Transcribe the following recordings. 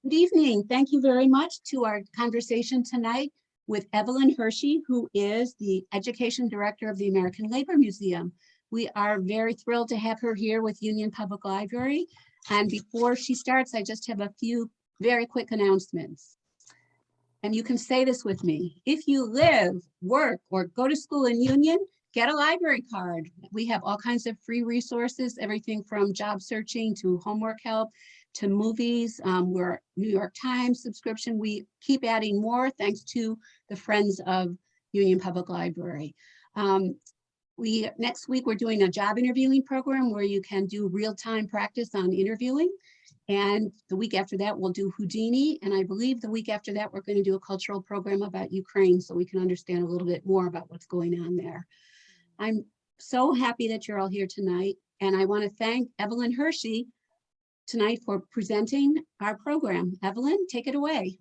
Good evening. Thank you very much to our conversation tonight with Evelyn Hershey, who is the Education Director of the American Labor Museum. We are very thrilled to have her here with Union Public Library. And before she starts, I just have a few very quick announcements. And you can say this with me. If you live, work, or go to school in Union, get a library card. We have all kinds of free resources, everything from job searching to homework help, to movies. We're New York Times subscription. We keep adding more thanks to the Friends of Union Public Library. Next week, we're doing a job interviewing program where you can do real-time practice on interviewing. And the week after that, we'll do Houdini. And I believe the week after that, we're going to do a cultural program about Ukraine so we can understand a little bit more about what's going on there. I'm so happy that you're all here tonight. And I want to thank Evelyn Hershey tonight for presenting our program. Evelyn, take it away.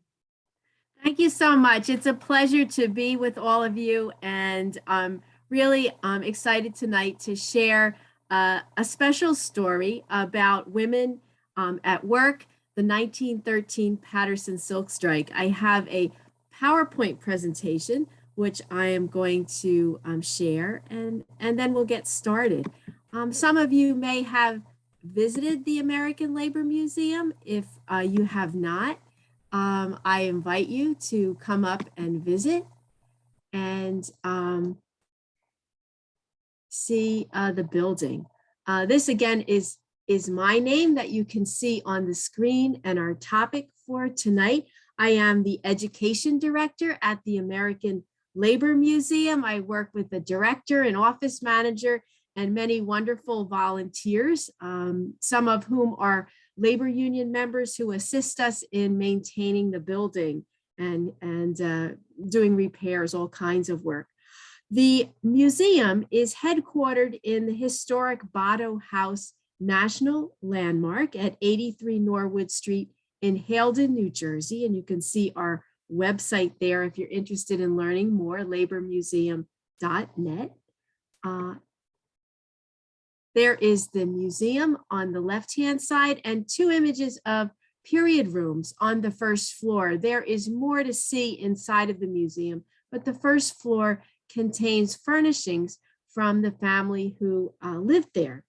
Thank you so much. It's a pleasure to be with all of you, and I'm really excited tonight to share a special story about women at work, the 1913 Paterson Silk Strike. I have a PowerPoint presentation which I am going to share, and then we'll get started. Some of you may have visited the American Labor Museum. If you have not, I invite you to come up and visit and see the building. This again is my name that you can see on the screen, and our topic for tonight. I am the Education Director at the American Labor Museum. I work with the director and office manager and many wonderful volunteers, some of whom are labor union members who assist us in maintaining the building and doing repairs, all kinds of work. The museum is headquartered in the historic Botto House National Landmark at 83 Norwood Street in Haledon, New Jersey. And you can see our website there if you're interested in learning more, labormuseum.net. There is the museum on the left-hand side and two images of period rooms on the first floor. There is more to see inside of the museum, but the first floor contains furnishings from the family who lived there.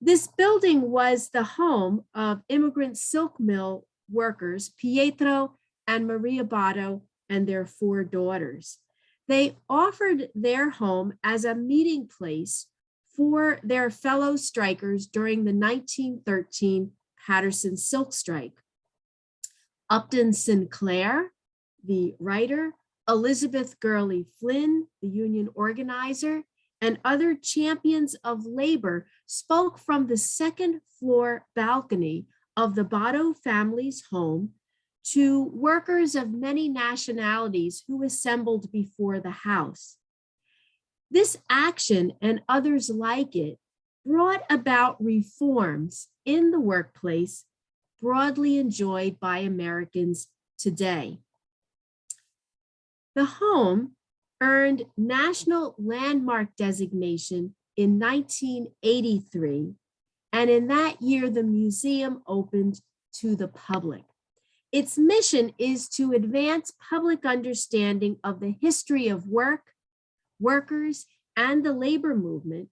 This building was the home of immigrant silk mill workers, Pietro and Maria Botto, and their 4 daughters. They offered their home as a meeting place for their fellow strikers during the 1913 Paterson Silk Strike. Upton Sinclair, the writer, Elizabeth Gurley Flynn, the union organizer, and other champions of labor spoke from the second floor balcony of the Botto family's home to workers of many nationalities who assembled before the house. This action and others like it brought about reforms in the workplace broadly enjoyed by Americans today. The home earned National Landmark designation in 1983, and in that year, the museum opened to the public. Its mission is to advance public understanding of the history of work, workers, and the labor movement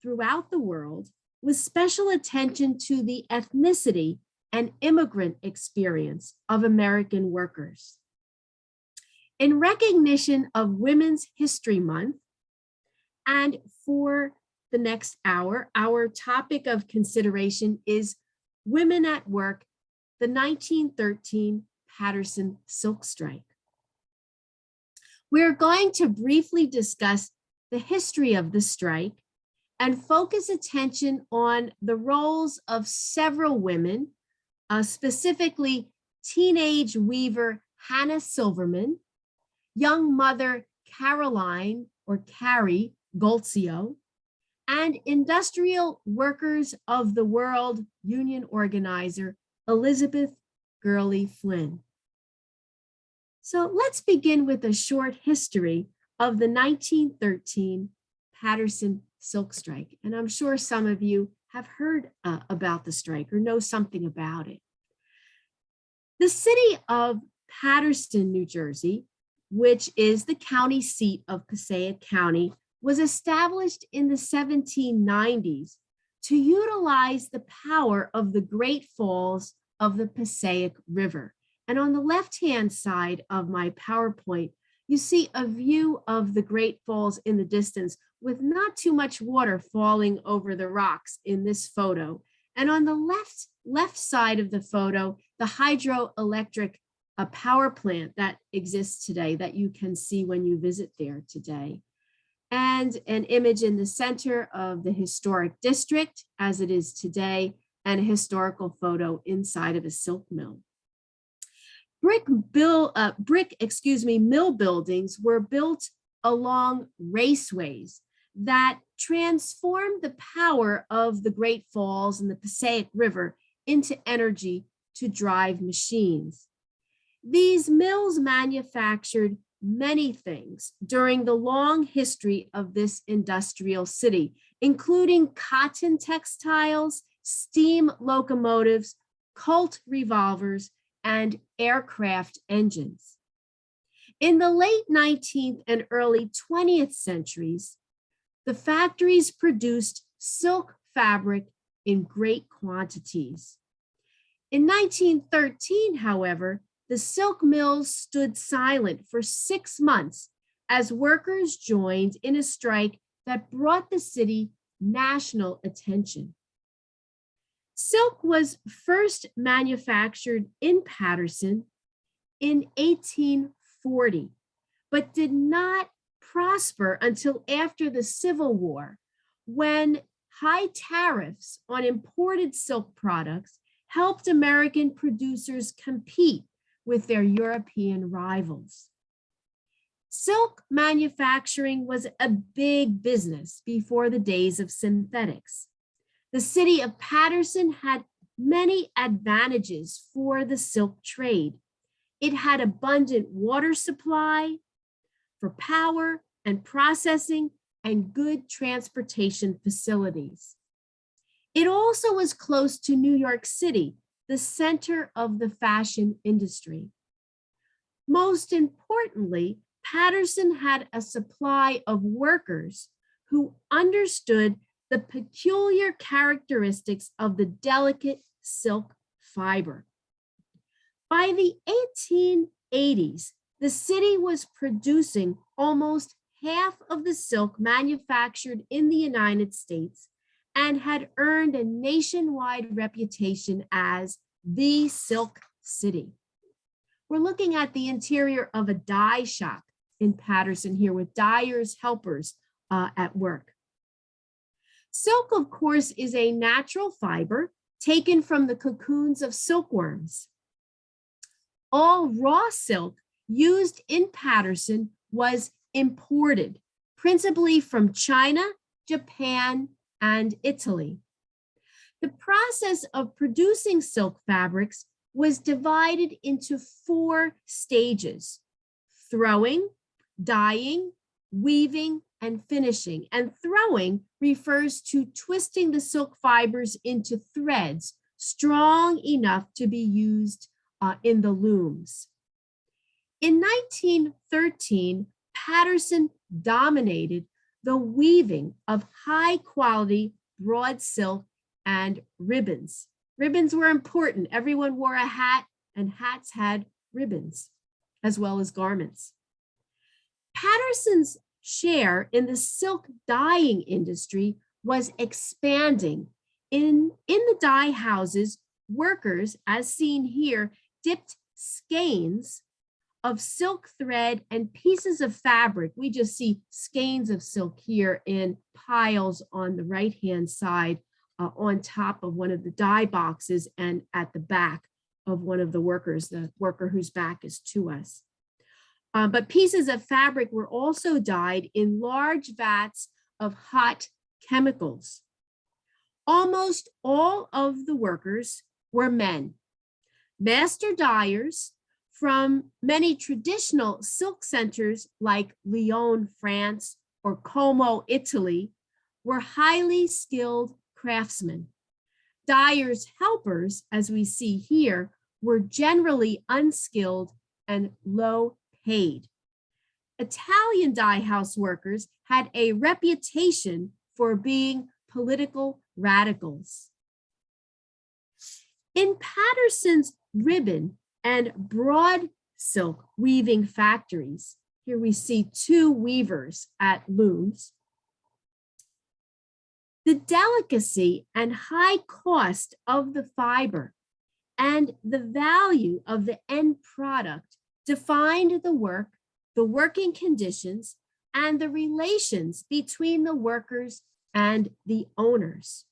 throughout the world, with special attention to the ethnicity and immigrant experience of American workers. In recognition of Women's History Month, and for the next hour, our topic of consideration is Women at Work, the 1913 Paterson Silk Strike. We're going to briefly discuss the history of the strike and focus attention on the roles of several women, specifically teenage weaver Hannah Silverman, young mother Caroline or Carrie Golzio, and industrial workers of the world union organizer Elizabeth Gurley Flynn. So let's begin with a short history of the 1913 Paterson Silk Strike. And I'm sure some of you have heard about the strike or know something about it. The city of Paterson, New Jersey, which is the county seat of Passaic County, was established in the 1790s to utilize the power of the Great Falls of the Passaic River. And on the left-hand side of my PowerPoint, you see a view of the Great Falls in the distance with not too much water falling over the rocks in this photo. And on the left side of the photo, the hydroelectric power plant that exists today that you can see when you visit there today. And an image in the center of the historic district as it is today, and a historical photo inside of a silk mill. Mill buildings were built along raceways that transformed the power of the Great Falls and the Passaic River into energy to drive machines. These mills manufactured many things during the long history of this industrial city, including cotton textiles, steam locomotives, Colt revolvers, and aircraft engines. In the late 19th and early 20th centuries, the factories produced silk fabric in great quantities. In 1913, however, the silk mills stood silent for 6 months as workers joined in a strike that brought the city national attention. Silk was first manufactured in Paterson in 1840, but did not prosper until after the Civil War, when high tariffs on imported silk products helped American producers compete with their European rivals. Silk manufacturing was a big business before the days of synthetics. The city of Paterson had many advantages for the silk trade. It had abundant water supply for power and processing and good transportation facilities. It also was close to New York City, the center of the fashion industry. Most importantly, Paterson had a supply of workers who understood the peculiar characteristics of the delicate silk fiber. By the 1880s, the city was producing almost half of the silk manufactured in the United States and had earned a nationwide reputation as the Silk City. We're looking at the interior of a dye shop in Paterson here with dyers' helpers at work. Silk, of course, is a natural fiber taken from the cocoons of silkworms. All raw silk used in Paterson was imported, principally from China, Japan, and Italy. The process of producing silk fabrics was divided into 4 stages: throwing, dyeing, weaving, and finishing. And throwing refers to twisting the silk fibers into threads strong enough to be used in the looms. In 1913, Paterson dominated the weaving of high quality broad silk and ribbons. Ribbons were important. Everyone wore a hat, and hats had ribbons as well as garments. Paterson's share in the silk dyeing industry was expanding. In the dye houses, workers, as seen here, dipped skeins of silk thread and pieces of fabric. We just see skeins of silk here in piles on the right-hand side on top of one of the dye boxes and at the back of one of the workers, the worker whose back is to us. But pieces of fabric were also dyed in large vats of hot chemicals. Almost all of the workers were men. Master dyers from many traditional silk centers like Lyon, France, or Como, Italy, were highly skilled craftsmen. Dyers' helpers, as we see here, were generally unskilled and low paid. Italian dye house workers had a reputation for being political radicals. In Paterson's ribbon and broad silk weaving factories, here we see two weavers at looms, the delicacy and high cost of the fiber and the value of the end product defined the work, the working conditions, and the relations between the workers and the owners.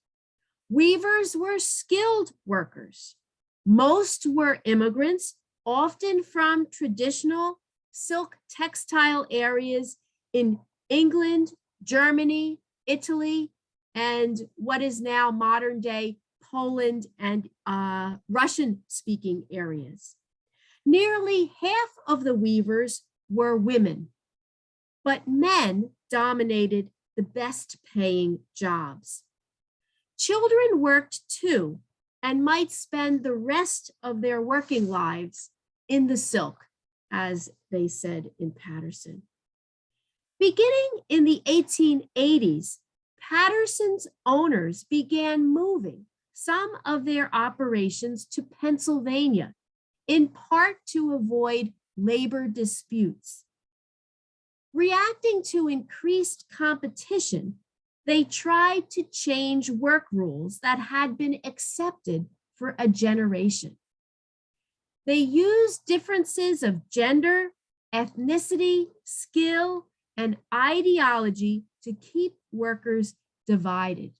Weavers were skilled workers. Most were immigrants, often from traditional silk textile areas in England, Germany, Italy, and what is now modern day Poland and Russian-speaking areas. Nearly half of the weavers were women, but men dominated the best paying jobs. Children worked too and might spend the rest of their working lives in the silk, as they said in Paterson. Beginning in the 1880s, Paterson's owners began moving some of their operations to Pennsylvania, in part to avoid labor disputes. Reacting to increased competition, they tried to change work rules that had been accepted for a generation. They used differences of gender, ethnicity, skill, and ideology to keep workers divided.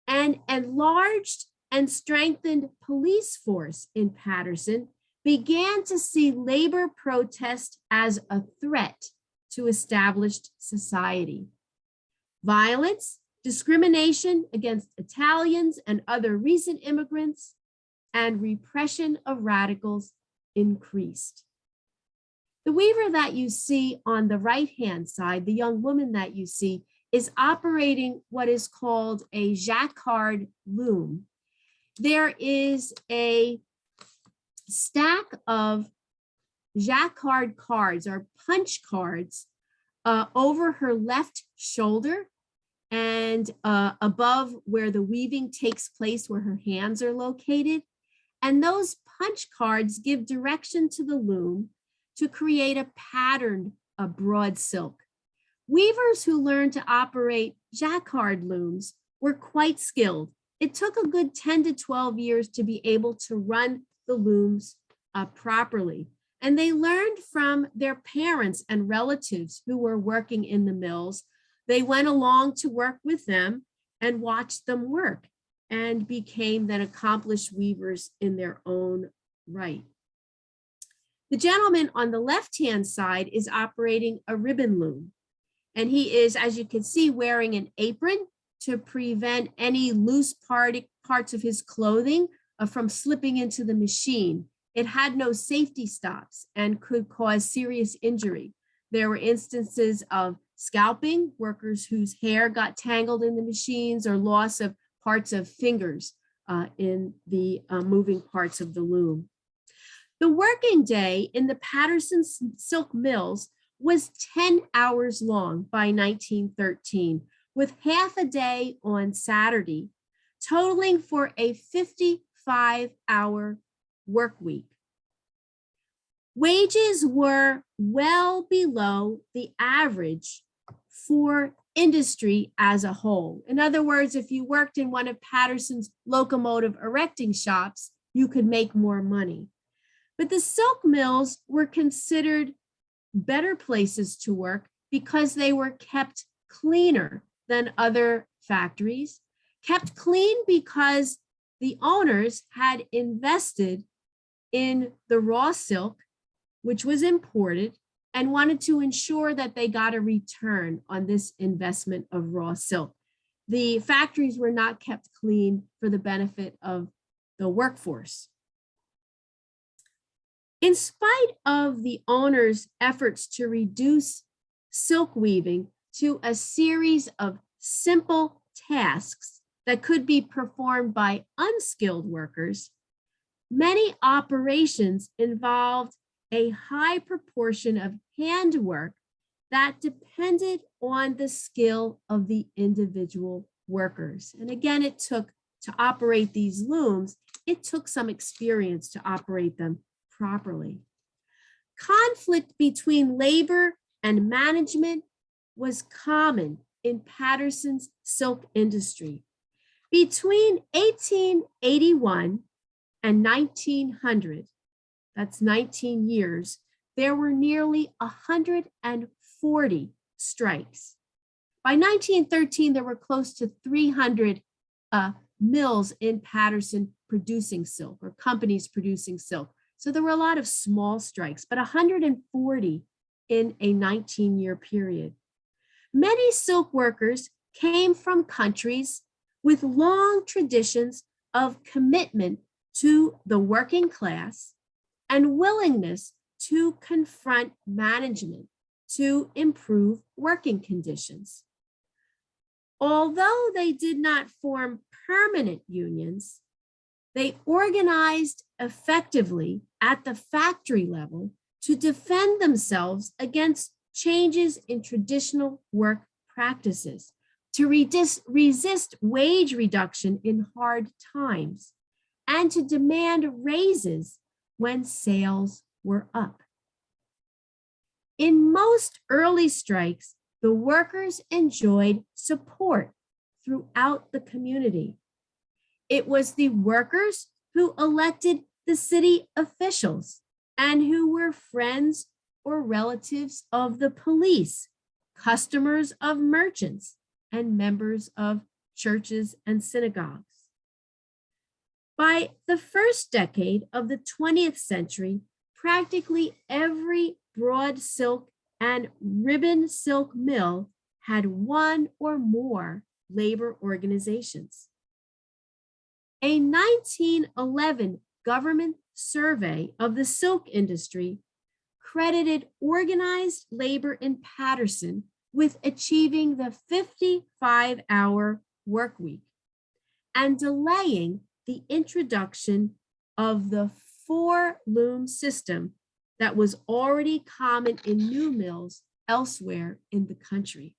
An enlarged and strengthened police force in Paterson began to see labor protest as a threat to established society. Violence, discrimination against Italians and other recent immigrants, and repression of radicals increased. The weaver that you see on the right-hand side, the young woman that you see, is operating what is called a jacquard loom. There is a stack of jacquard cards or punch cards over her left shoulder and above where the weaving takes place, where her hands are located. And those punch cards give direction to the loom to create a pattern of broad silk. Weavers who learned to operate jacquard looms were quite skilled. It took a good 10 to 12 years to be able to run the looms properly. And they learned from their parents and relatives who were working in the mills. They went along to work with them and watched them work and became then accomplished weavers in their own right. The gentleman on the left-hand side is operating a ribbon loom. And he is, as you can see, wearing an apron to prevent any loose parts of his clothing from slipping into the machine. It had no safety stops and could cause serious injury. There were instances of scalping, workers whose hair got tangled in the machines, or loss of parts of fingers in the moving parts of the loom. The working day in the Paterson silk mills was 10 hours long by 1913, with half a day on Saturday, totaling for a 55-hour work week. Wages were well below the average for industry as a whole. In other words, if you worked in one of Paterson's locomotive erecting shops, you could make more money. But the silk mills were considered better places to work because they were kept cleaner than other factories, kept clean because the owners had invested in the raw silk, which was imported, and wanted to ensure that they got a return on this investment of raw silk. The factories were not kept clean for the benefit of the workforce. In spite of the owners' efforts to reduce silk weaving to a series of simple tasks that could be performed by unskilled workers, Many operations involved a high proportion of handwork that depended on the skill of the individual workers. And again, to operate these looms, it took some experience to operate them properly. Conflict between labor and management was common in Paterson's silk industry. Between 1881 and 1900, that's 19 years, there were nearly 140 strikes. By 1913, there were close to 300 mills in Paterson producing silk, or companies producing silk. So there were a lot of small strikes, but 140 in a 19-year period. Many silk workers came from countries with long traditions of commitment to the working class and willingness to confront management to improve working conditions. Although they did not form permanent unions, they organized effectively at the factory level to defend themselves against changes in traditional work practices, to resist wage reduction in hard times, and to demand raises when sales were up. In most early strikes, the workers enjoyed support throughout the community. It was the workers who elected the city officials and who were friends or relatives of the police, customers of merchants, and members of churches and synagogues. By the first decade of the 20th century, practically every broad silk and ribbon silk mill had one or more labor organizations. A 1911 government survey of the silk industry credited organized labor in Paterson with achieving the 55-hour work week and delaying the introduction of the 4-loom system that was already common in new mills elsewhere in the country.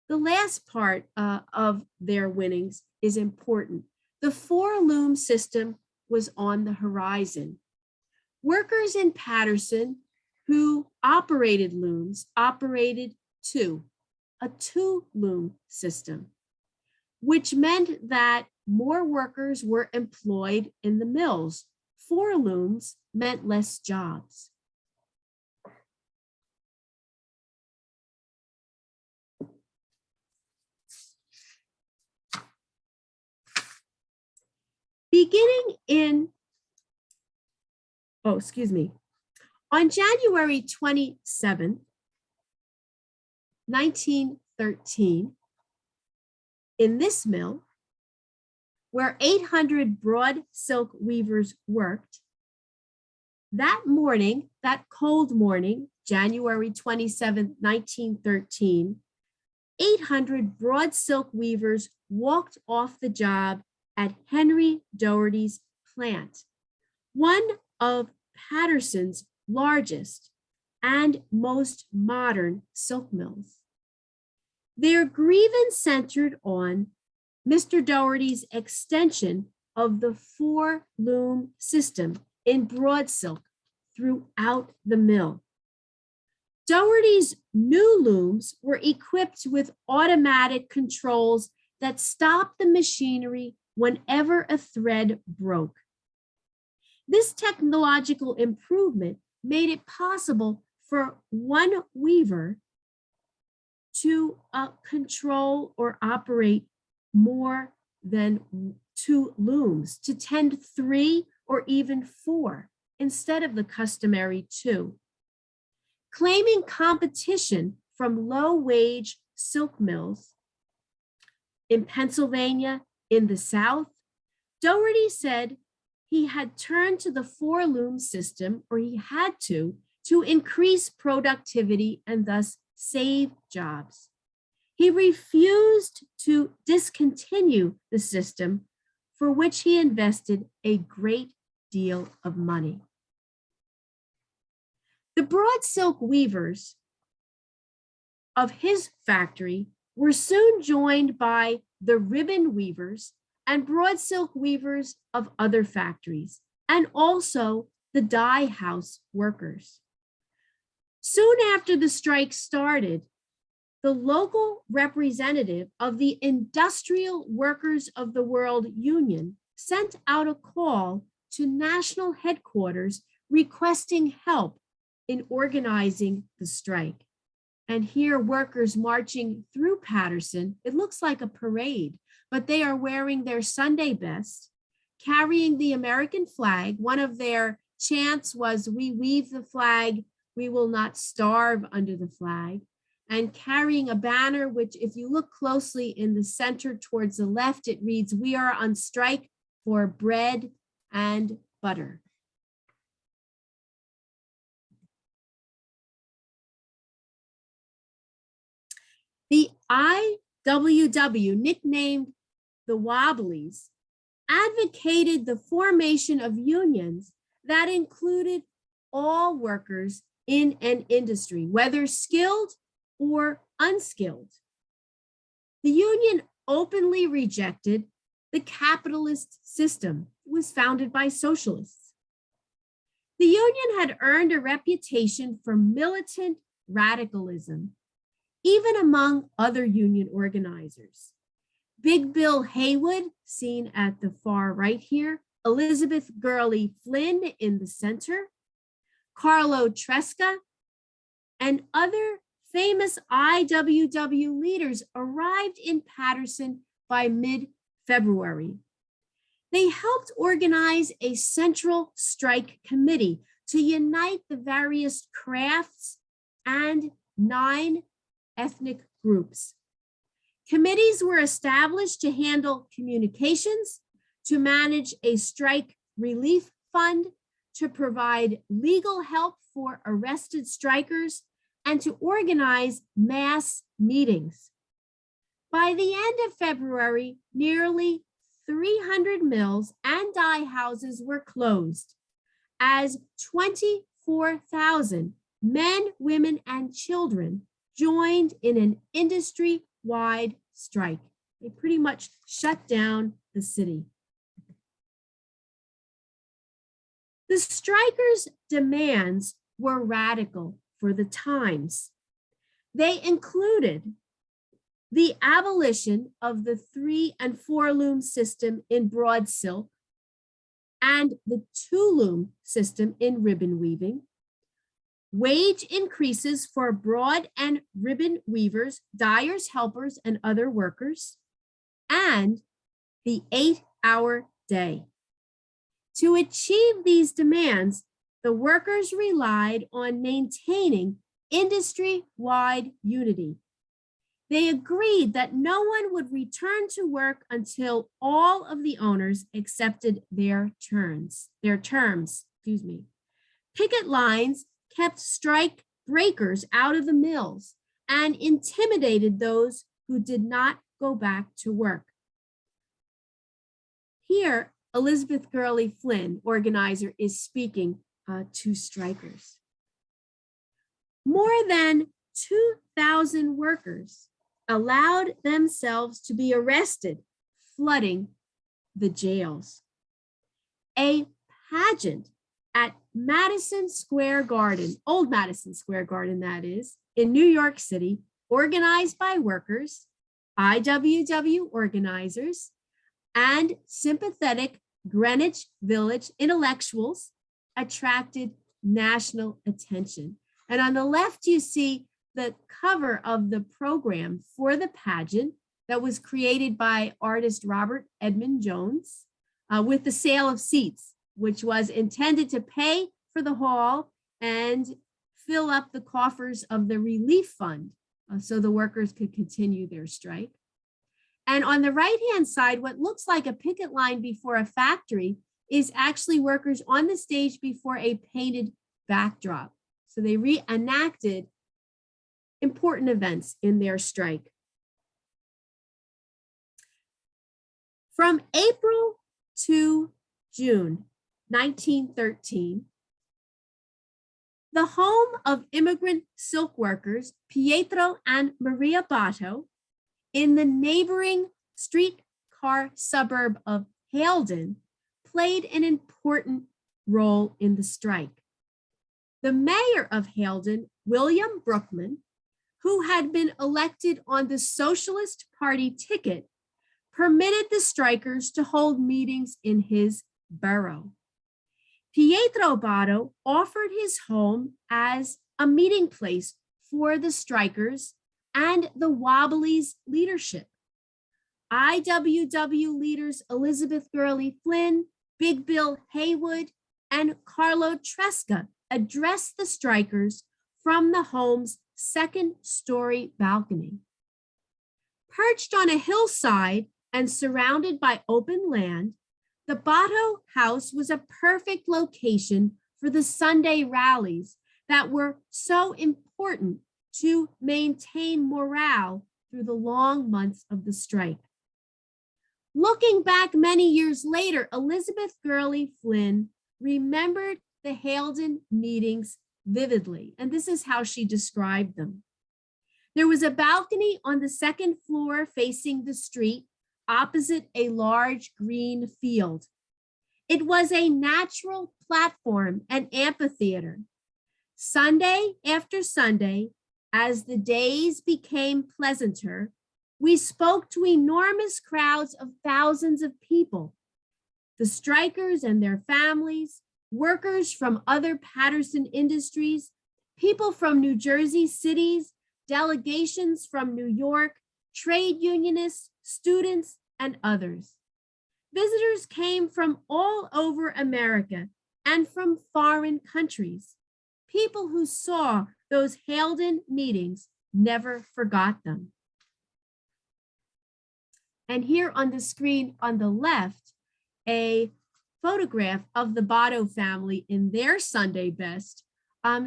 The last part of their winnings is important. The 4-loom system was on the horizon. Workers in Paterson who operated looms operated a 2-loom system, which meant that more workers were employed in the mills. 4 looms meant less jobs. On January 27, 1913, in this mill, where 800 broad silk weavers worked, that morning, that cold morning, January 27, 1913, 800 broad silk weavers walked off the job at Henry Doherty's plant, one of Paterson's largest and most modern silk mills. Their grievance centered on Mr. Doherty's extension of the 4-loom system in broad silk throughout the mill. Doherty's new looms were equipped with automatic controls that stopped the machinery whenever a thread broke. This technological improvement made it possible for one weaver to control or operate more than 2 looms, to tend 3 or even 4 instead of the customary 2. Claiming competition from low-wage silk mills in Pennsylvania, in the South, Doherty said he had turned to the 4-loom system, or he had to increase productivity and thus save jobs. He refused to discontinue the system for which he invested a great deal of money. The broad silk weavers of his factory were soon joined by the ribbon weavers and broad silk weavers of other factories, and also the dye house workers. Soon after the strike started, the local representative of the Industrial Workers of the World Union sent out a call to national headquarters requesting help in organizing the strike. And here workers marching through Paterson, it looks like a parade, but they are wearing their Sunday best, carrying the American flag. One of their chants was, "We weave the flag, we will not starve under the flag," and carrying a banner, which if you look closely in the center towards the left, it reads, "We are on strike for bread and butter." The IWW, nicknamed the Wobblies, advocated the formation of unions that included all workers in an industry, whether skilled or unskilled. The union openly rejected the capitalist system. It was founded by socialists. The union had earned a reputation for militant radicalism, even among other union organizers. Big Bill Haywood, seen at the far right here, Elizabeth Gurley Flynn in the center, Carlo Tresca, and other famous IWW leaders arrived in Paterson by mid-February. They helped organize a central strike committee to unite the various crafts and 9 ethnic groups. Committees were established to handle communications, to manage a strike relief fund, to provide legal help for arrested strikers, and to organize mass meetings. By the end of February, nearly 300 mills and dye houses were closed, as 24,000 men, women, and children joined in an industry-wide strike. They pretty much shut down the city. The strikers' demands were radical for the times. They included the abolition of the 3 and 4 loom system in broad silk and the 2 loom system in ribbon weaving, wage increases for broad and ribbon weavers, dyers, helpers, and other workers, and the 8-hour day. To achieve these demands, the workers relied on maintaining industry-wide unity. They agreed that no one would return to work until all of the owners accepted their terms. Picket lines kept strike breakers out of the mills and intimidated those who did not go back to work. Here, Elizabeth Gurley Flynn, organizer, is speaking to strikers. More than 2,000 workers allowed themselves to be arrested, flooding the jails. A pageant at Madison Square Garden, old Madison Square Garden that is, in New York City, organized by workers, IWW organizers, and sympathetic Greenwich Village intellectuals, attracted national attention. And on the left, you see the cover of the program for the pageant that was created by artist Robert Edmund Jones, with the sale of seats, which was intended to pay for the hall and fill up the coffers of the relief fund so the workers could continue their strike. And on the right-hand side, what looks like a picket line before a factory is actually workers on the stage before a painted backdrop. So they reenacted important events in their strike. From April to June 1913, the home of immigrant silk workers Pietro and Maria Botto in the neighboring streetcar suburb of Halden played an important role in the strike. The mayor of Halden, William Brookman, who had been elected on the Socialist Party ticket, permitted the strikers to hold meetings in his borough. Pietro Botto offered his home as a meeting place for the strikers and the Wobblies' leadership. IWW leaders Elizabeth Gurley Flynn, Big Bill Haywood, and Carlo Tresca addressed the strikers from the home's second-story balcony. Perched on a hillside and surrounded by open land, the Botto House was a perfect location for the Sunday rallies that were so important to maintain morale through the long months of the strike. Looking back many years later, Elizabeth Gurley Flynn remembered the Halden meetings vividly, and this is how she described them. There was a balcony on the second floor facing the street opposite a large green field. It was a natural platform and amphitheater. Sunday after Sunday, as the days became pleasanter, we spoke to enormous crowds of thousands of people. The strikers and their families, workers from other Paterson industries, people from New Jersey cities, delegations from New York, trade unionists, students, and others. Visitors came from all over America and from foreign countries. People who saw those Halden meetings never forgot them. And here on the screen on the left, a photograph of the Botto family in their Sunday best,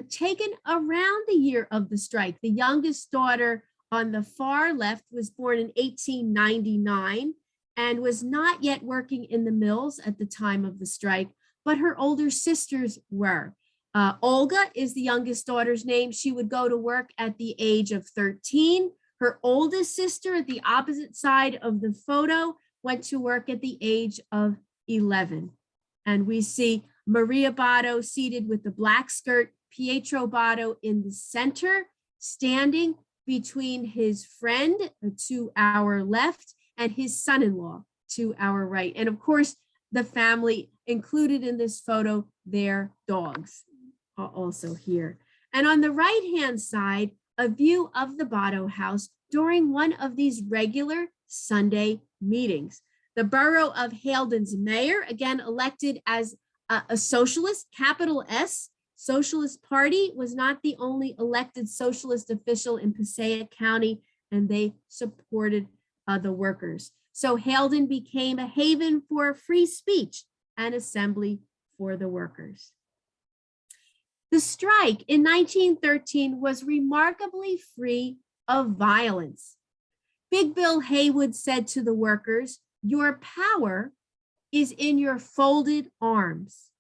taken around the year of the strike. The youngest daughter on the far left was born in 1899 and was not yet working in the mills at the time of the strike, but her older sisters were. Olga is the youngest daughter's name. She would go to work at the age of 13. Her oldest sister at the opposite side of the photo went to work at the age of 11. And we see Maria Botto seated with the black skirt, Pietro Botto in the center, standing between his friend to our left and his son-in-law to our right. And of course, the family included in this photo, their dogs are also here. And on the right-hand side, a view of the Botto house during one of these regular Sunday meetings. The borough of Halden's mayor, again elected as a socialist, capital S, Socialist Party, was not the only elected socialist official in Passaic County, and they supported the workers. So Halden became a haven for free speech and assembly for the workers. The strike in 1913 was remarkably free of violence. Big Bill Haywood said to the workers, "Your power is in your folded arms.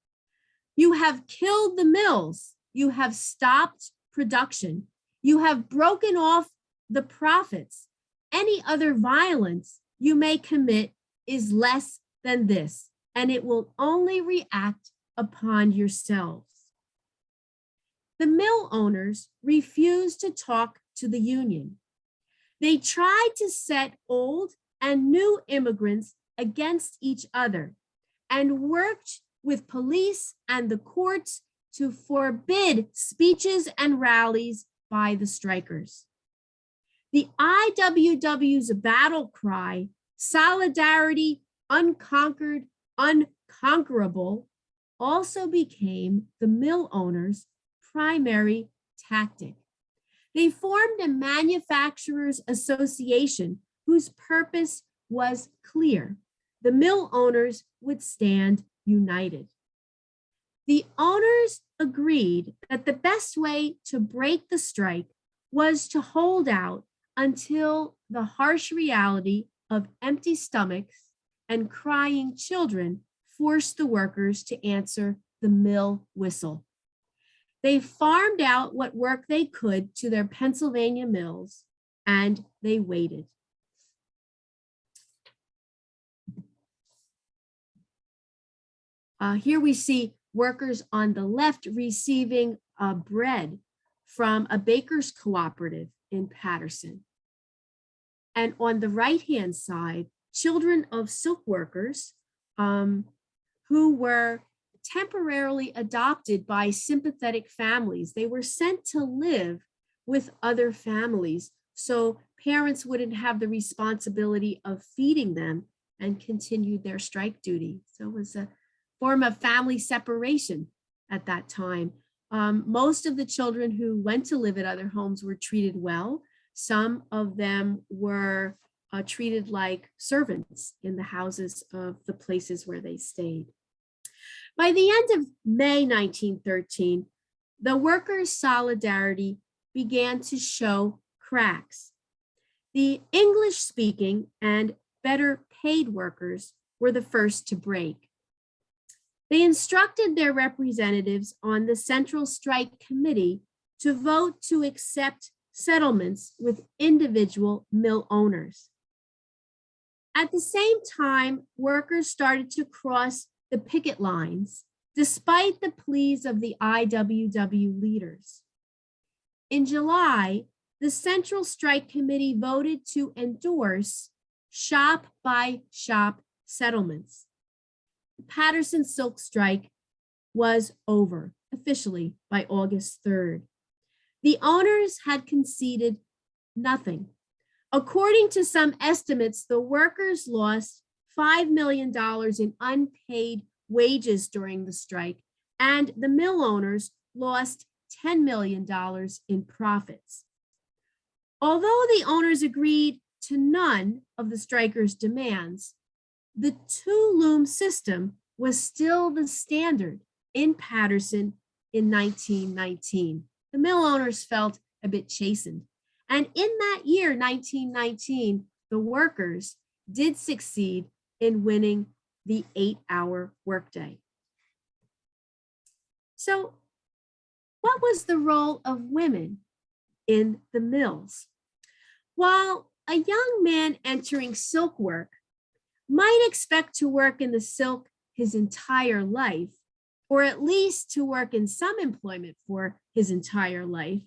You have killed the mills. You have stopped production. You have broken off the profits. Any other violence you may commit is less than this, and it will only react upon yourselves." The mill owners refused to talk to the union. They tried to set old and new immigrants against each other and worked with police and the courts to forbid speeches and rallies by the strikers. The IWW's battle cry, "Solidarity unconquered, unconquerable," also became the mill owners' primary tactic. They formed a manufacturers association whose purpose was clear. The mill owners would stand united. The owners agreed that the best way to break the strike was to hold out until the harsh reality of empty stomachs and crying children forced the workers to answer the mill whistle. They farmed out what work they could to their Pennsylvania mills, and they waited. Here we see workers on the left receiving bread from a baker's cooperative in Paterson. And on the right-hand side, children of silk workers who were temporarily adopted by sympathetic families. They were sent to live with other families so parents wouldn't have the responsibility of feeding them and continued their strike duty. So it was a form of family separation at that time. Most of the children who went to live at other homes were treated well. Some of them were treated like servants in the houses of the places where they stayed. By the end of May 1913, the workers' solidarity began to show cracks. The English-speaking and better paid workers were the first to break. They instructed their representatives on the Central Strike Committee to vote to accept settlements with individual mill owners. At the same time, workers started to cross the picket lines, despite the pleas of the IWW leaders. In July, the Central Strike Committee voted to endorse shop-by-shop settlements. The Paterson silk strike was over officially by August 3rd. The owners had conceded nothing. According to some estimates, the workers lost $5 million in unpaid wages during the strike, and the mill owners lost $10 million in profits. Although the owners agreed to none of the strikers' demands, the two-loom system was still the standard in Paterson in 1919. The mill owners felt a bit chastened. And in that year, 1919, the workers did succeed in winning the 8-hour workday. So, what was the role of women in the mills? While a young man entering silk work might expect to work in the silk his entire life, or at least to work in some employment for his entire life,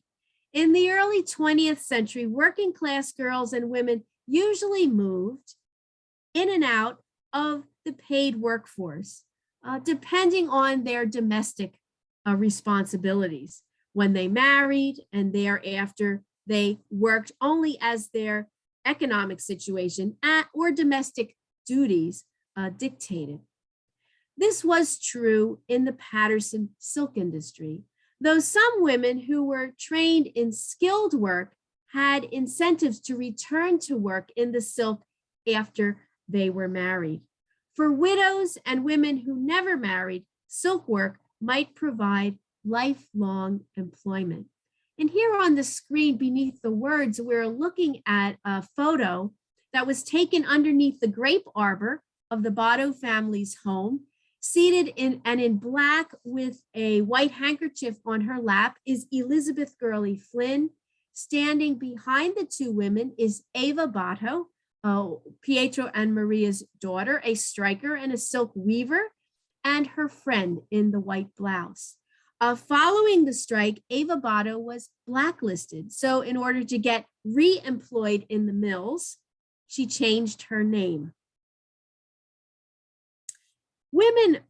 in the early 20th century, working class girls and women usually moved in and out of the paid workforce, depending on their domestic responsibilities. When they married and thereafter, they worked only as their economic situation or domestic duties dictated. This was true in the Paterson silk industry, though some women who were trained in skilled work had incentives to return to work in the silk after they were married. For widows and women who never married, silk work might provide lifelong employment. And here on the screen beneath the words, we're looking at a photo that was taken underneath the grape arbor of the Botto family's home. Seated in black with a white handkerchief on her lap is Elizabeth Gurley Flynn. Standing behind the two women is Ava Botto, Pietro and Maria's daughter, a striker and a silk weaver, and her friend in the white blouse. Following the strike, Ava Botto was blacklisted. So in order to get re-employed in the mills, she changed her name. Women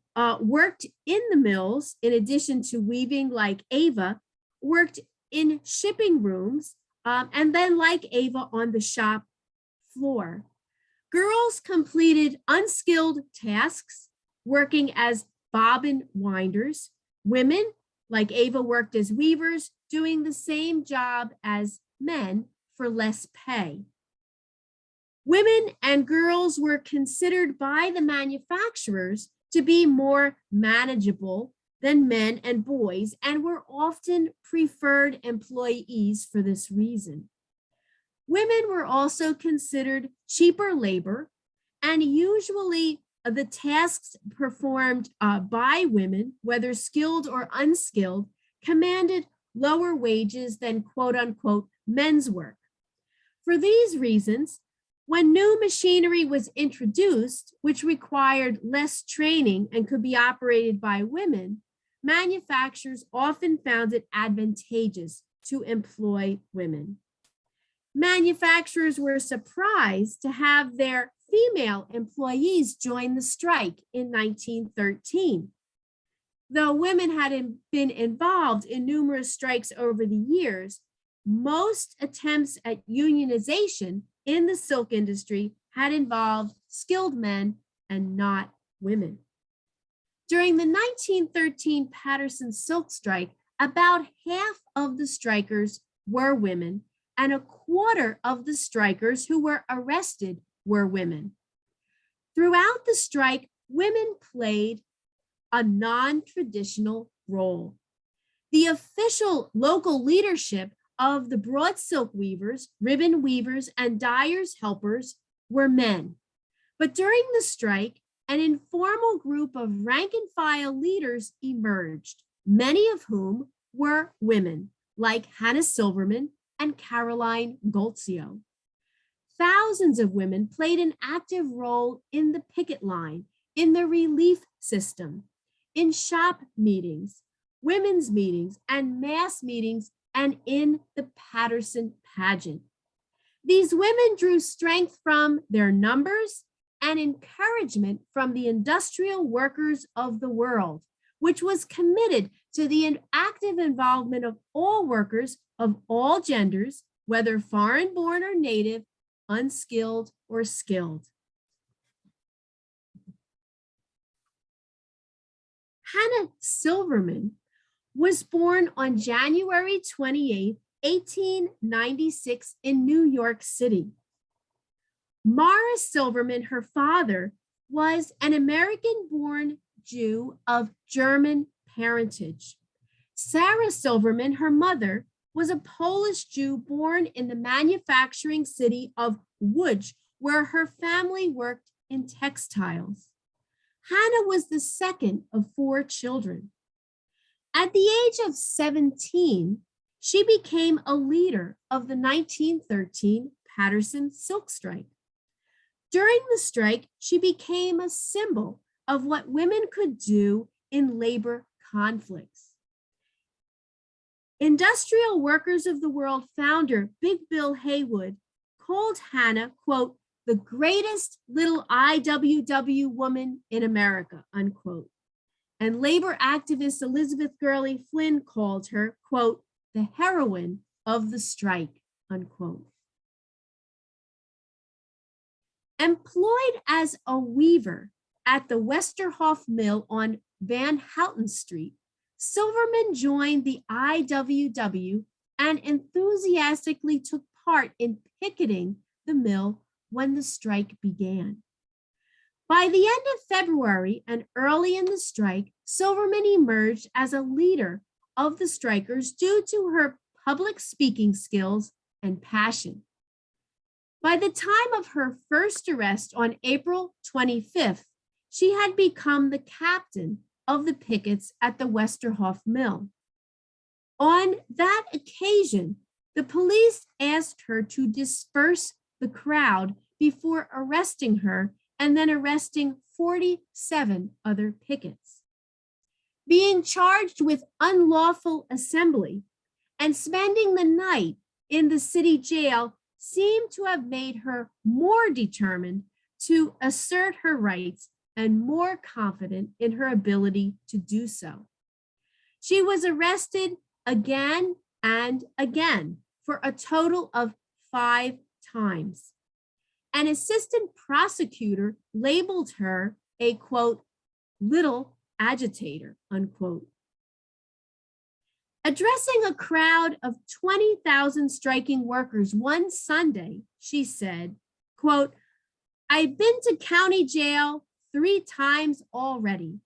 worked in the mills, in addition to weaving like Ava, worked in shipping rooms, and then like Ava on the shop floor. Girls completed unskilled tasks, working as bobbin winders. Women, like Ava, worked as weavers, doing the same job as men for less pay. Women and girls were considered by the manufacturers to be more manageable than men and boys, and were often preferred employees for this reason. Women were also considered cheaper labor And usually the tasks performed by women, whether skilled or unskilled, commanded lower wages than quote unquote men's work. For these reasons, when new machinery was introduced, which required less training and could be operated by women, manufacturers often found it advantageous to employ women. Manufacturers were surprised to have their female employees join the strike in 1913. Though women had been involved in numerous strikes over the years, most attempts at unionization in the silk industry had involved skilled men and not women. During the 1913 Paterson silk strike, about half of the strikers were women, and a quarter of the strikers who were arrested were women. Throughout the strike, women played a non-traditional role. The official local leadership of the broad silk weavers, ribbon weavers, and dyers' helpers were men. But during the strike, an informal group of rank and file leaders emerged, many of whom were women, like Hannah Silverman and Caroline Golzio. Thousands of women played an active role in the picket line, in the relief system, in shop meetings, women's meetings, and mass meetings, and in the Paterson pageant. These women drew strength from their numbers and encouragement from the industrial workers of the world, which was committed to the active involvement of all workers of all genders, whether foreign-born or native, unskilled or skilled. Hannah Silverman was born on January 28, 1896 in New York City. Morris Silverman, her father, was an American-born Jew of German parentage. Sarah Silverman, her mother, was a Polish Jew born in the manufacturing city of Łódź, where her family worked in textiles. Hannah was the second of 4 children. At the age of 17, she became a leader of the 1913 Paterson silk strike. During the strike, she became a symbol of what women could do in labor conflicts. Industrial Workers of the World founder Big Bill Haywood called Hannah, quote, the greatest little IWW woman in America, unquote. And labor activist Elizabeth Gurley Flynn called her, quote, the heroine of the strike, unquote. Employed as a weaver at the Westerhoff Mill on Van Houten Street, Silverman joined the IWW and enthusiastically took part in picketing the mill when the strike began. By the end of February and early in the strike, Silverman emerged as a leader of the strikers due to her public speaking skills and passion. By the time of her first arrest on April 25th, she had become the captain of the pickets at the Westerhoff Mill. On that occasion, the police asked her to disperse the crowd before arresting her and then arresting 47 other pickets. Being charged with unlawful assembly and spending the night in the city jail seemed to have made her more determined to assert her rights and more confident in her ability to do so. She was arrested again and again for a total of 5 times. An assistant prosecutor labeled her a, quote, little agitator, unquote. Addressing a crowd of 20,000 striking workers one Sunday, she said, quote, I've been to county jail 3 times already,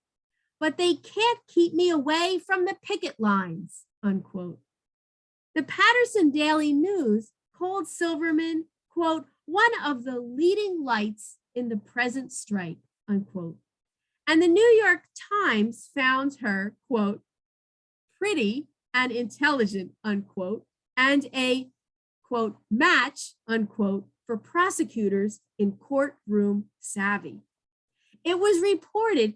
but they can't keep me away from the picket lines, unquote. The Paterson Daily News called Silverman, quote, one of the leading lights in the present strike, unquote. And the New York Times found her, quote, pretty and intelligent, unquote, and a, quote, match, unquote, for prosecutors in courtroom savvy. It was reported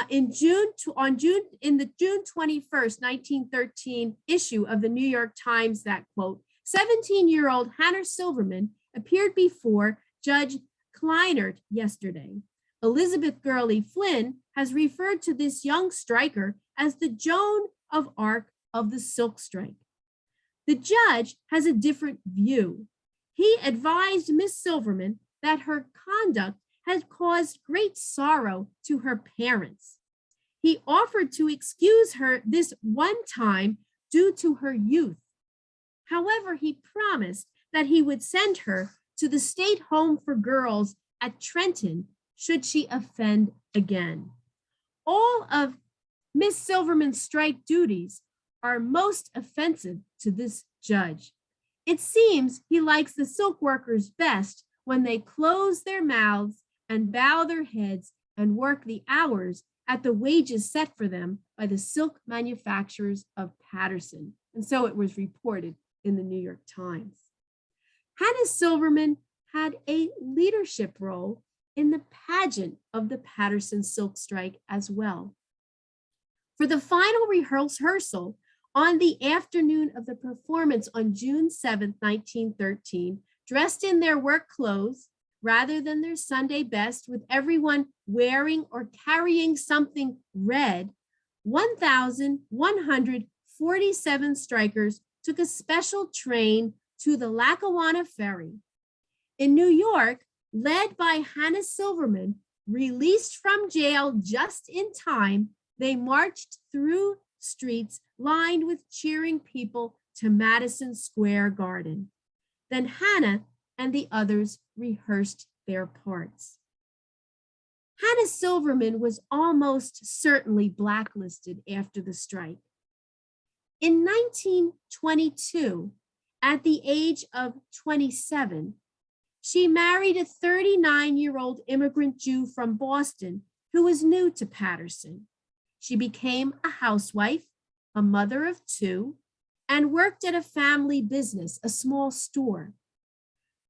in the June 21st, 1913 issue of the New York Times that, quote, 17-year-old Hannah Silverman appeared before Judge Kleinert yesterday. Elizabeth Gurley Flynn has referred to this young striker as the Joan of Arc of the silk strike. The judge has a different view. He advised Miss Silverman that her conduct had caused great sorrow to her parents. He offered to excuse her this one time due to her youth. However, he promised that he would send her to the State Home for Girls at Trenton should she offend again. All of Miss Silverman's strike duties are most offensive to this judge. It seems he likes the silk workers best when they close their mouths and bow their heads and work the hours at the wages set for them by the silk manufacturers of Paterson. And so it was reported in the New York Times. Hannah Silverman had a leadership role in the pageant of the Paterson silk strike as well. For the final rehearsal on the afternoon of the performance on June 7, 1913, dressed in their work clothes rather than their Sunday best, with everyone wearing or carrying something red, 1,147 strikers took a special train to the Lackawanna Ferry. In New York, led by Hannah Silverman, released from jail just in time, they marched through streets lined with cheering people to Madison Square Garden. Then Hannah and the others rehearsed their parts. Hannah Silverman was almost certainly blacklisted after the strike. In 1922, at the age of 27, she married a 39-year-old immigrant Jew from Boston who was new to Paterson. She became a housewife, a mother of two, and worked at a family business, a small store.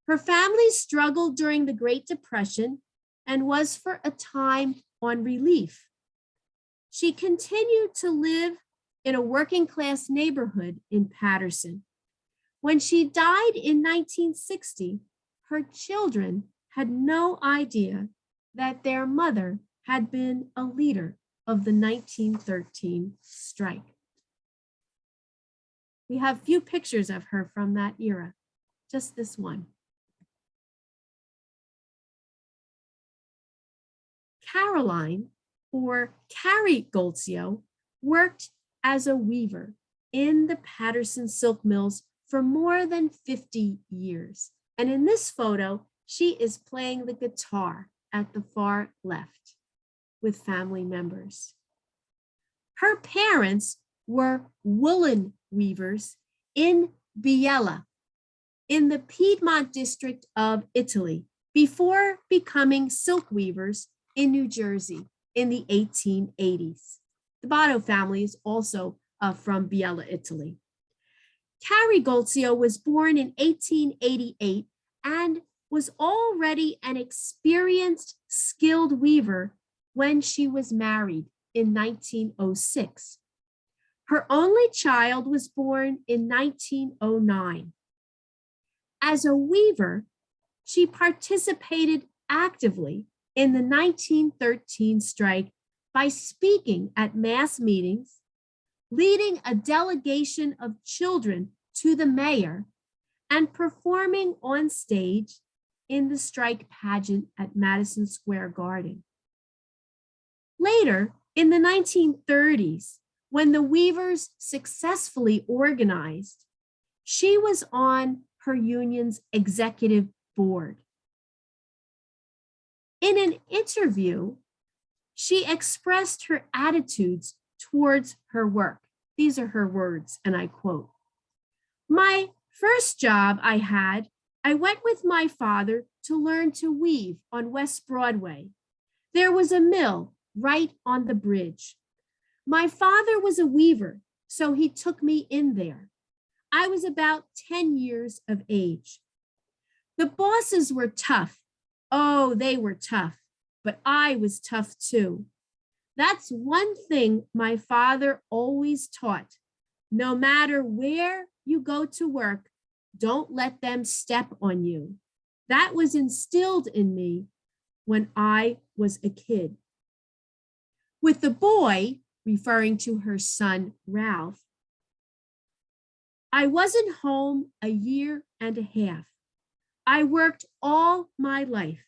Her family struggled during the Great Depression and was for a time on relief. She continued to live in a working-class neighborhood in Paterson. When she died in 1960, her children had no idea that their mother had been a leader of the 1913 strike. We have few pictures of her from that era, just this one. Caroline, or Carrie Golzio, worked as a weaver in the Paterson silk mills for more than 50 years. And in this photo, she is playing the guitar at the far left with family members. Her parents were woolen weavers in Biella, in the Piedmont district of Italy, before becoming silk weavers in New Jersey in the 1880s. The Botto family is also from Biella, Italy. Carrie Golzio was born in 1888 and was already an experienced, skilled weaver when she was married in 1906. Her only child was born in 1909. As a weaver, she participated actively in the 1913 strike by speaking at mass meetings, leading a delegation of children to the mayor, and performing on stage in the strike pageant at Madison Square Garden. Later, in the 1930s, when the weavers successfully organized, she was on her union's executive board. In an interview, she expressed her attitudes towards her work. These are her words, and I quote, "My first job I had I went with my father to learn to weave on West Broadway. There was a mill right on the bridge. My father was a weaver, so he took me in there. I was about 10 years of age. The bosses were tough. Oh, they were tough, but I was tough too. That's one thing my father always taught. No matter where you go to work, don't let them step on you. That was instilled in me when I was a kid. With the boy, referring to her son, Ralph, I wasn't home a year and a half. I worked all my life.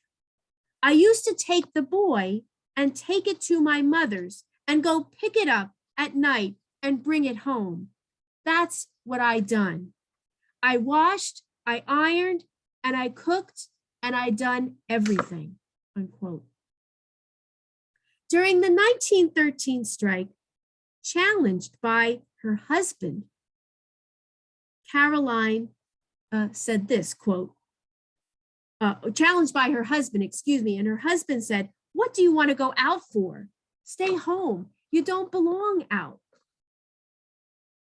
I used to take the boy and take it to my mother's and go pick it up at night and bring it home. That's what I done. I washed, I ironed, and I cooked, and I done everything, unquote. During the 1913 strike, challenged by her husband, Caroline said this, quote, challenged by her husband, and her husband said, "What do you want to go out for? Stay home. You don't belong out."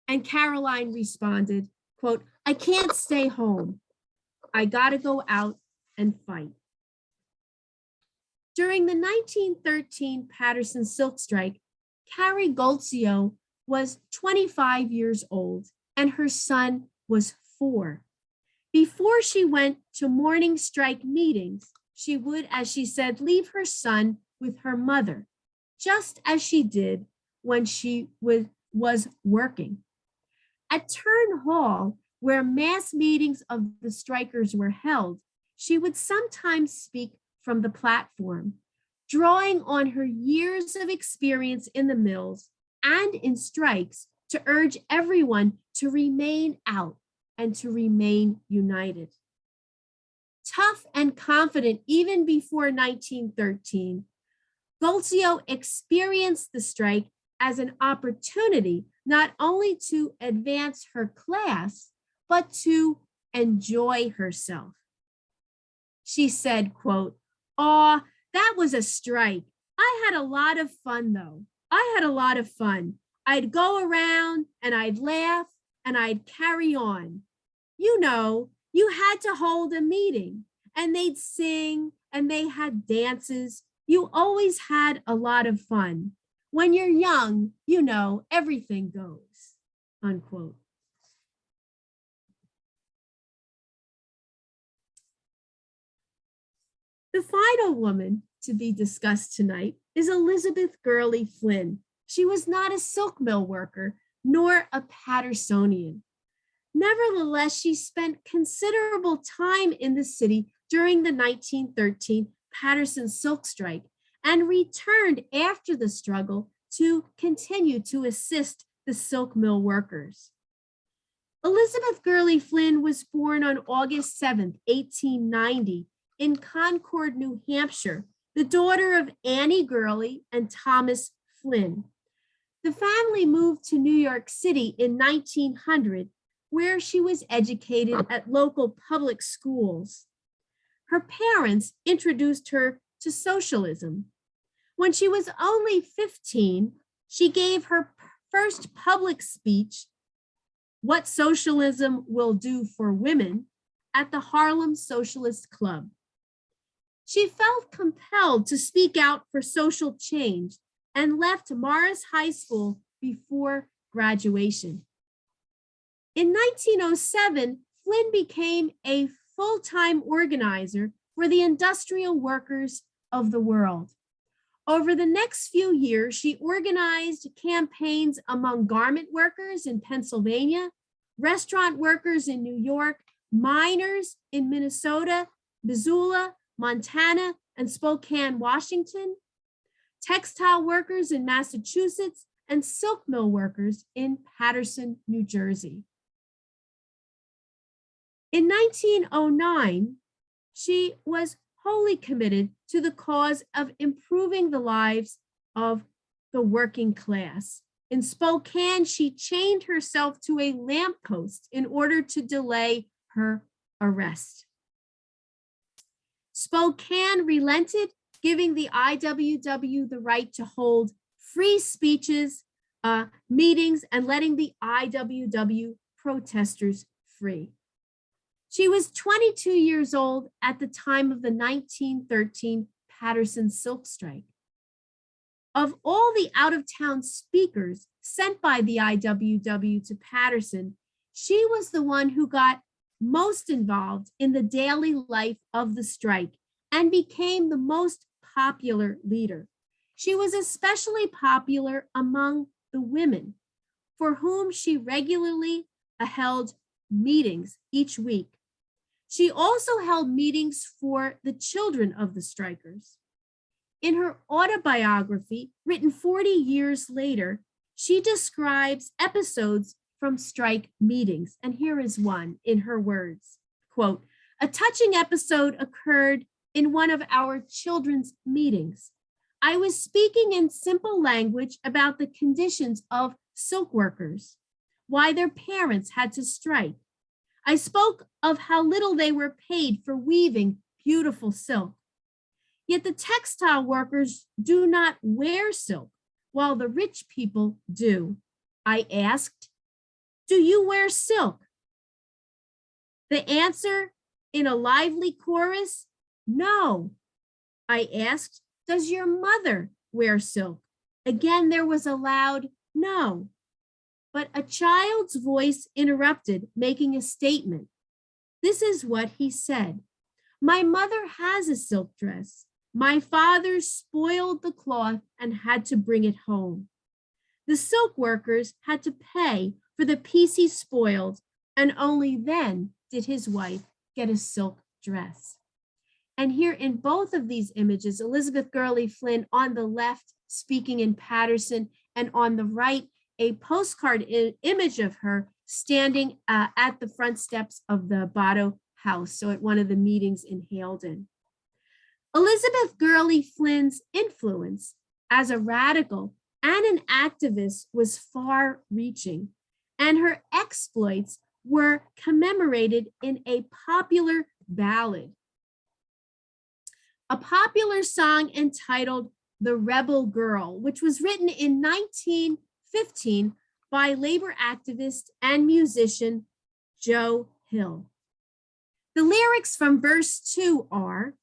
And Caroline responded, quote, "I can't stay home. I got to go out and fight." During the 1913 Paterson silk strike, Carrie Golzio was 25 years old and her son was 4. Before she went to morning strike meetings, she would, as she said, leave her son with her mother, just as she did when she was working. At Turn Hall, where mass meetings of the strikers were held, she would sometimes speak from the platform, drawing on her years of experience in the mills and in strikes to urge everyone to remain out and to remain united. Tough and confident even before 1913, Golzio experienced the strike as an opportunity not only to advance her class, but to enjoy herself. She said, quote, "Aw, that was a strike. I had a lot of fun though. I had a lot of fun. I'd go around and I'd laugh and I'd carry on. You know, you had to hold a meeting and they'd sing and they had dances. You always had a lot of fun. When you're young, you know, everything goes," unquote. The final woman to be discussed tonight is Elizabeth Gurley Flynn. She was not a silk mill worker, nor a Patersonian. Nevertheless, she spent considerable time in the city during the 1913 Paterson silk strike and returned after the struggle to continue to assist the silk mill workers. Elizabeth Gurley Flynn was born on August 7, 1890, in Concord, New Hampshire, the daughter of Annie Gurley and Thomas Flynn. The family moved to New York City in 1900, where she was educated at local public schools. Her parents introduced her to socialism. When she was only 15, she gave her first public speech, "What Socialism Will Do for Women," at the Harlem Socialist Club. She felt compelled to speak out for social change and left Morris High School before graduation. In 1907, Flynn became a full-time organizer for the industrial workers of the world. Over the next few years, she organized campaigns among garment workers in Pennsylvania, restaurant workers in New York, miners in Minnesota, Missoula, Montana, and Spokane, Washington, textile workers in Massachusetts, and silk mill workers in Paterson, New Jersey. In 1909, she was wholly committed to the cause of improving the lives of the working class. In Spokane, she chained herself to a lamppost in order to delay her arrest. Spokane relented, giving the IWW the right to hold free speeches, meetings, and letting the IWW protesters free. She was 22 years old at the time of the 1913 Paterson silk strike. Of all the out-of-town speakers sent by the IWW to Paterson, she was the one who got most involved in the daily life of the strike and became the most popular leader. She was especially popular among the women, for whom she regularly held meetings each week. She also held meetings for the children of the strikers. In her autobiography, written 40 years later, she describes episodes from strike meetings. And here is one in her words, quote, "A touching episode occurred in one of our children's meetings. I was speaking in simple language about the conditions of silk workers, why their parents had to strike. I spoke of how little they were paid for weaving beautiful silk. Yet the textile workers do not wear silk, while the rich people do. I asked, 'Do you wear silk?' The answer in a lively chorus, 'No.' I asked, 'Does your mother wear silk?' Again, there was a loud no. But a child's voice interrupted, making a statement. This is what he said. 'My mother has a silk dress. My father spoiled the cloth and had to bring it home. The silk workers had to pay for the piece he spoiled, and only then did his wife get a silk dress.'" And here in both of these images, Elizabeth Gurley Flynn on the left speaking in Paterson, and on the right, a postcard image of her standing at the front steps of the Botto House, so at one of the meetings in Haledon. Elizabeth Gurley Flynn's influence as a radical and an activist was far-reaching, and her exploits were commemorated in a popular ballad. A popular song entitled "The Rebel Girl," which was written in 1915 by labor activist and musician Joe Hill. The lyrics from verse 2 are,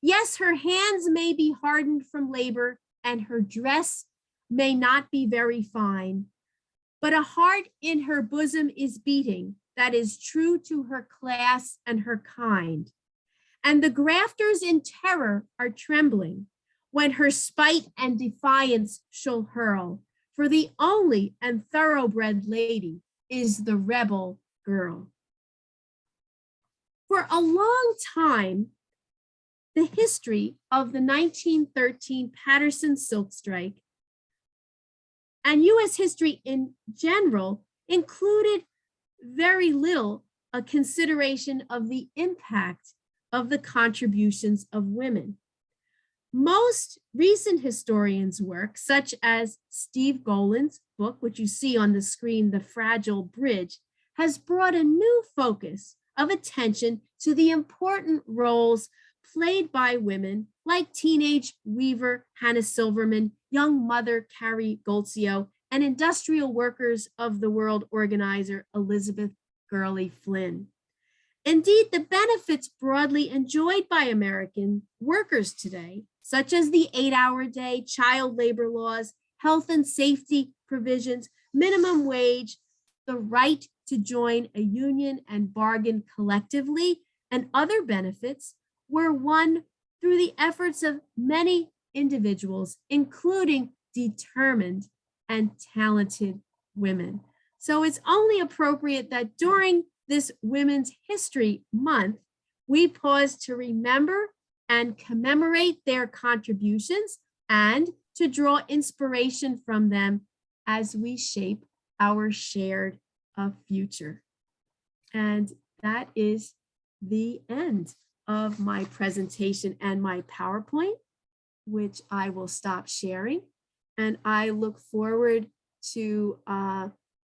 "Yes, her hands may be hardened from labor, and her dress may not be very fine, but a heart in her bosom is beating that is true to her class and her kind. And the grafters in terror are trembling when her spite and defiance shall hurl, for the only and thoroughbred lady is the rebel girl." For a long time, the history of the 1913 Paterson silk strike and U.S. history in general included very little a consideration of the impact of the contributions of women. Most recent historians' work, such as Steve Golan's book, which you see on the screen, The Fragile Bridge, has brought a new focus of attention to the important roles played by women like teenage weaver Hannah Silverman, young mother Carrie Golzio, and industrial workers of the world organizer Elizabeth Gurley Flynn. Indeed, the benefits broadly enjoyed by American workers today, such as the 8-hour day, child labor laws, health and safety provisions, minimum wage, the right to join a union and bargain collectively, and other benefits, were won through the efforts of many individuals, including determined and talented women. So it's only appropriate that during this Women's History Month, we pause to remember and commemorate their contributions and to draw inspiration from them as we shape our shared future. And that is the end of my presentation and my PowerPoint, which I will stop sharing. And I look forward to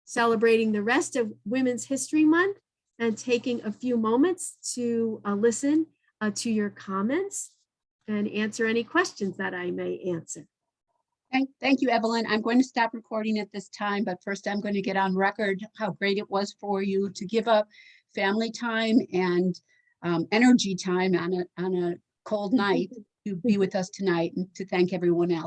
celebrating the rest of Women's History Month and taking a few moments to listen to your comments and answer any questions that I may answer. Thank you, Evelyn. I'm going to stop recording at this time, but first I'm going to get on record how great it was for you to give up family time and energy time on a cold night to be with us tonight and to thank everyone else.